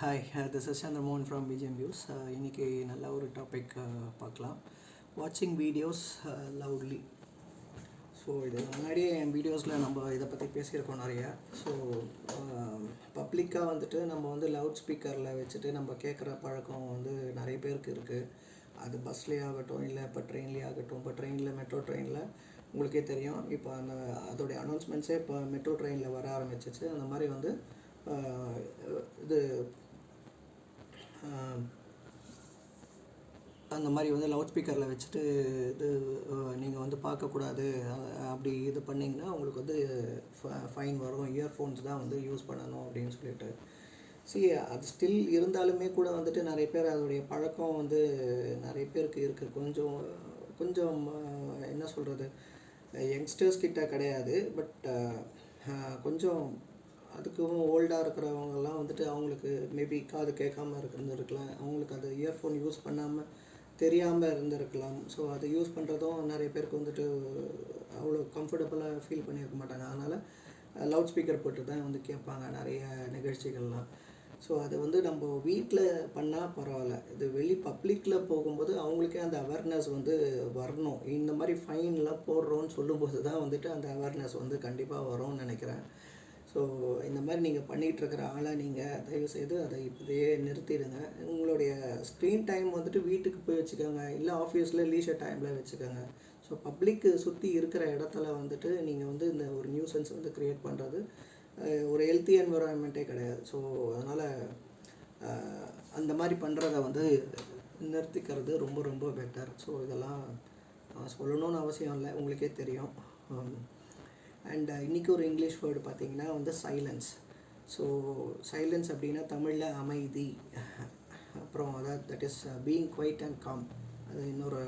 Hi, this is Chandramohan from BGM Views. இன்னைக்கு நல்ல ஒரு டாபிக் பார்க்கலாம். வாட்சிங் வீடியோஸ் லவுட்லி. ஸோ இது முன்னாடியே என் வீடியோஸில் நம்ம இதை பற்றி பேசியிருக்கோம் நிறையா. ஸோ பப்ளிக்காக வந்துட்டு நம்ம வந்து லவுட் ஸ்பீக்கரில் வச்சுட்டு நம்ம கேட்குற பழக்கம் வந்து நிறைய பேருக்கு இருக்குது. அது பஸ்லேயே ஆகட்டும், இல்லை இப்போ ட்ரெயின்லேயே ஆகட்டும். இப்போ ட்ரெயினில் மெட்ரோ ட்ரெயினில் உங்களுக்கே தெரியும், இப்போ அதோடைய அனௌன்ஸ்மெண்ட்ஸே இப்போ மெட்ரோ ட்ரெயினில் வர ஆரம்பிச்சிச்சு. அந்த மாதிரி வந்து இது அந்த மாதிரி வந்து லவுட் ஸ்பீக்கரில் வச்சுட்டு இது நீங்கள் வந்து பார்க்கக்கூடாது, அப்படி இது பண்ணிங்கன்னா உங்களுக்கு வந்து ஃபைன் வரும், இயர்ஃபோன்ஸ் தான் வந்து யூஸ் பண்ணணும் அப்படின்னு சொல்லிட்டு. அது ஸ்டில் இருந்தாலுமே கூட வந்துட்டு நிறைய பேர் அதோடைய பழக்கம் வந்து நிறைய பேருக்கு இருக்குது. கொஞ்சம் கொஞ்சம் என்ன சொல்கிறது, யங்ஸ்டர்ஸ் கிட்ட கிடையாது, பட் கொஞ்சம் அதுக்கும் ஓல்டாக இருக்கிறவங்கெல்லாம் வந்துட்டு அவங்களுக்கு மேபி காது கேட்காம இருந்திருக்கலாம், அவங்களுக்கு அது இயர்ஃபோன் யூஸ் பண்ணாமல் தெரியாமல் இருந்திருக்கலாம். ஸோ அதை யூஸ் பண்ணுறதும் நிறைய பேருக்கு வந்துட்டு அவ்வளோ கம்ஃபர்டபுளாக ஃபீல் பண்ணியிருக்க மாட்டாங்க. அதனால் லவுட் ஸ்பீக்கர் போட்டு தான் வந்து கேட்பாங்க நிறைய நிகழ்ச்சிகள்லாம். ஸோ அது வந்து நம்ம வீட்டில் பண்ணால் பரவாயில்ல, இது பப்ளிக்கில் போகும்போது அவங்களுக்கே அந்த அவேர்னஸ் வந்து வரணும். இந்த மாதிரி ஃபைன்லாம் போடுறோன்னு சொல்லும்போது தான் வந்துட்டு அந்த அவேர்னஸ் வந்து கண்டிப்பாக வரும்னு நினைக்கிறேன். ஸோ இந்த மாதிரி நீங்கள் பண்ணிகிட்ருக்கிற ஆளை நீங்கள் தயவுசெய்து அதை இப்படியே நிறுத்திடுங்க. உங்களுடைய ஸ்க்ரீன் டைம் வந்துட்டு வீட்டுக்கு போய் வச்சுக்கோங்க, இல்லை ஆஃபீஸில் லீஷர் டைமில் வச்சுக்கோங்க. ஸோ பப்ளிக்கு சுற்றி இருக்கிற இடத்துல வந்துட்டு நீங்கள் வந்து இந்த ஒரு நியூசன்ஸ் வந்து க்ரியேட் பண்ணுறது ஒரு ஹெல்த்தி என்விரான்மெண்ட்டே கிடையாது. ஸோ அதனால் அந்த மாதிரி பண்ணுறத வந்து நிறுத்திக்கிறது ரொம்ப ரொம்ப பெட்டர். ஸோ இதெல்லாம் சொல்லணும்னு அவசியம் இல்லை, உங்களுக்கே தெரியும். அண்ட் இன்றைக்கி ஒரு இங்கிலீஷ் வேர்டு பார்த்திங்கன்னா வந்து சைலன்ஸ். ஸோ சைலன்ஸ் அப்படின்னா தமிழில் அமைதி, அப்புறம் அதாவது that is being quite and com, அது இன்னொரு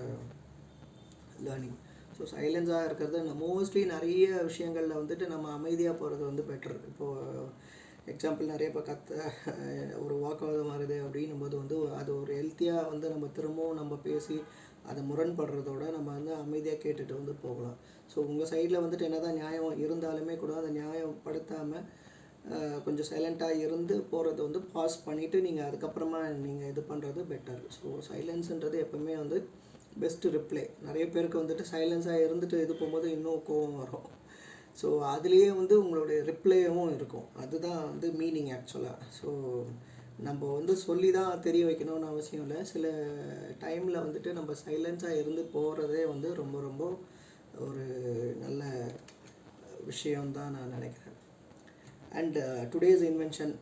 லேர்னிங். ஸோ சைலன்ஸாக இருக்கிறது மோஸ்ட்லி நிறைய விஷயங்களில் வந்துட்டு நம்ம அமைதியாக போகிறது வந்து பெட்டர். இப்போது எக்ஸாம்பிள் நிறைய இப்போ ஒரு வாக்குவாதம் வருது அப்படின்னும் போது வந்து அது ஒரு ஹெல்த்தியாக வந்து நம்ம திரும்பவும் நம்ம பேசி அதை முரண்படுறதோட நம்ம வந்து அமைதியாக கேட்டுட்டு வந்து போகலாம். ஸோ உங்கள் சைடில் வந்துட்டு என்ன தான் நியாயம் இருந்தாலுமே கூட அதை நியாயப்படுத்தாமல் கொஞ்சம் சைலண்ட்டாக இருந்து போகிறது வந்து பாஸ் பண்ணிவிட்டு நீங்கள் அதுக்கப்புறமா நீங்கள் இது பண்ணுறது பெட்டர். ஸோ சைலன்ஸுன்றது எப்போவுமே வந்து பெஸ்ட்டு ரிப்ளை. நிறைய பேருக்கு வந்துட்டு சைலன்ஸாக இருந்துட்டு இது போகும்போது இன்னும் கோவம் வரும். ஸோ அதுலேயே வந்து உங்களுடைய ரிப்ளையும் இருக்கும், அதுதான் வந்து மீனிங் ஆக்சுவலாக. ஸோ நம்ம வந்து சொல்லி தான் தெரிய வைக்கணும்னு அவசியம் இல்லை. சில டைமில் வந்துட்டு நம்ம சைலன்ஸாக இருந்து போகிறதே வந்து ரொம்ப ரொம்ப ஒரு நல்ல விஷயம்தான் நான் நினைக்கிறேன். And today's invention